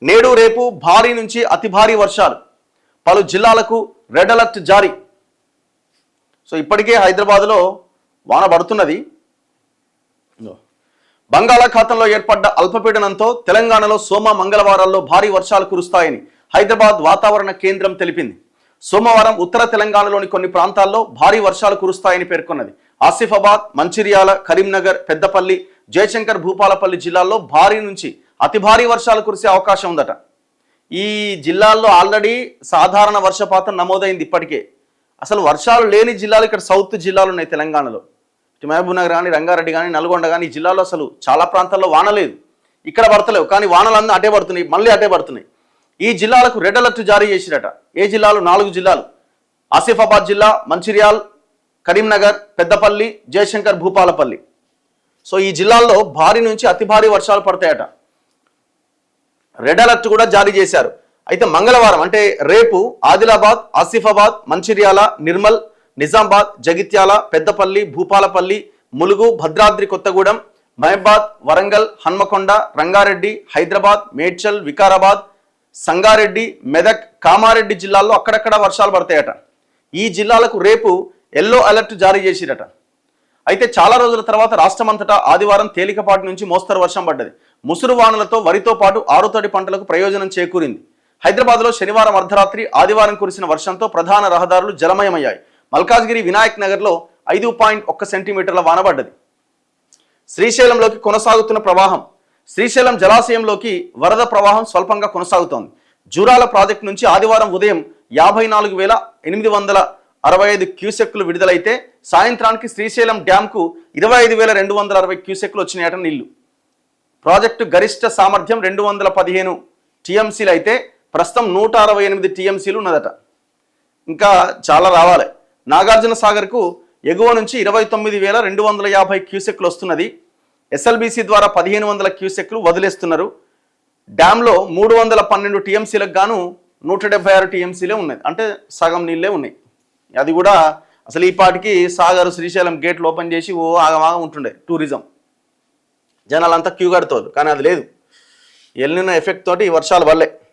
నేడు రేపు భారీ నుంచి అతి భారీ వర్షాలు, పలు జిల్లాలకు రెడ్ అలర్ట్ జారీ. సో ఇప్పటికే హైదరాబాద్లో వాన పడుతున్నది. బంగాళాఖాతంలో ఏర్పడ్డ అల్పపీడనంతో తెలంగాణలో సోమ మంగళవారాల్లో భారీ వర్షాలు కురుస్తాయని హైదరాబాద్ వాతావరణ కేంద్రం తెలిపింది. సోమవారం ఉత్తర తెలంగాణలోని కొన్ని ప్రాంతాల్లో భారీ వర్షాలు కురుస్తాయని పేర్కొన్నది. ఆసిఫాబాద్, మంచిర్యాల, కరీంనగర్, పెద్దపల్లి, జయశంకర్, భూపాలపల్లి జిల్లాల్లో భారీ నుంచి అతి భారీ వర్షాలు కురిసే అవకాశం ఉందట. ఈ జిల్లాల్లో ఆల్రెడీ సాధారణ వర్షపాతం నమోదైంది. ఇప్పటికే అసలు వర్షాలు లేని జిల్లాలు ఇక్కడ సౌత్ జిల్లాలు ఉన్నాయి తెలంగాణలో. మహబూబ్నగర్ కానీ, రంగారెడ్డి కానీ, నల్గొండ కానీ, ఈ జిల్లాలో అసలు చాలా ప్రాంతాల్లో వాన లేదు. ఇక్కడ పడతలేవు, కానీ వానలన్నీ అటే పడుతున్నాయి, మళ్ళీ అటే పడుతున్నాయి. ఈ జిల్లాలకు రెడ్ అలర్ట్ జారీ చేసిరట. ఏ జిల్లాలు? 4 జిల్లాలు: ఆసిఫాబాద్ జిల్లా, మంచిర్యాల్, కరీంనగర్, పెద్దపల్లి, జయశంకర్, భూపాలపల్లి. సో ఈ జిల్లాల్లో భారీ నుంచి అతి భారీ వర్షాలు పడతాయట. రెడ్ అలర్ట్ కూడా జారీ చేశారు. అయితే మంగళవారం అంటే రేపు ఆదిలాబాద్, ఆసిఫాబాద్, మంచిర్యాల, నిర్మల్, నిజామాబాద్, జగిత్యాల, పెద్దపల్లి, భూపాలపల్లి, ములుగు, భద్రాద్రి కొత్తగూడెం, మహబాద్, వరంగల్, హన్మకొండ, రంగారెడ్డి, హైదరాబాద్, మేడ్చల్, వికారాబాద్, సంగారెడ్డి, మెదక్, కామారెడ్డి జిల్లాల్లో అక్కడక్కడ వర్షాలు పడతాయట. ఈ జిల్లాలకు రేపు ఎల్లో అలర్ట్ జారీ చేసిరట. అయితే చాలా రోజుల తర్వాత రాష్ట్రమంతటా ఆదివారం తేలికపాటి నుంచి మోస్తరు వర్షం పడ్డది. ముసురు వానలతో వరితో పాటు ఆరుతడి పంటలకు ప్రయోజనం చేకూరింది. హైదరాబాద్లో శనివారం అర్ధరాత్రి, ఆదివారం కురిసిన వర్షంతో ప్రధాన రహదారులు జలమయమయ్యాయి. మల్కాజ్గిరి, వినాయక్ నగర్లో 5.1 సెంటీమీటర్ల వాన పడ్డది. శ్రీశైలంలోకి కొనసాగుతున్న ప్రవాహం. శ్రీశైలం జలాశయంలోకి వరద ప్రవాహం స్వల్పంగా కొనసాగుతోంది. జూరాల ప్రాజెక్టు నుంచి ఆదివారం ఉదయం 54,865 క్యూసెక్లు విడుదలైతే సాయంత్రానికి శ్రీశైలం డ్యాంకు 25,260 క్యూసెక్లు వచ్చినాయట నీళ్లు. ప్రాజెక్టు గరిష్ట సామర్థ్యం 215 టీఎంసీలు అయితే ప్రస్తుతం 168 టీఎంసీలు ఉన్నదట. ఇంకా చాలా రావాలి. నాగార్జున సాగర్కు ఎగువ నుంచి 29,250 క్యూసెక్లు వస్తున్నది. ఎస్ఎల్బీసీ ద్వారా 1,500 క్యూసెక్లు వదిలేస్తున్నారు. డ్యాంలో 312 టీఎంసీలకు గాను 176 టీఎంసీలే ఉన్నాయి. అంటే సగం నీళ్ళే ఉన్నాయి. అది కూడా అసలు ఈ పాటికి సాగర్, శ్రీశైలం గేట్లు ఓపెన్ చేసి ఆగమాగం ఉంటుండే టూరిజం, జనాలంతా క్యూ కడుతోరు. కానీ అది లేదు. ఎల్నినో ఎఫెక్ట్ తోటి ఈ వర్షాలు వల్లే.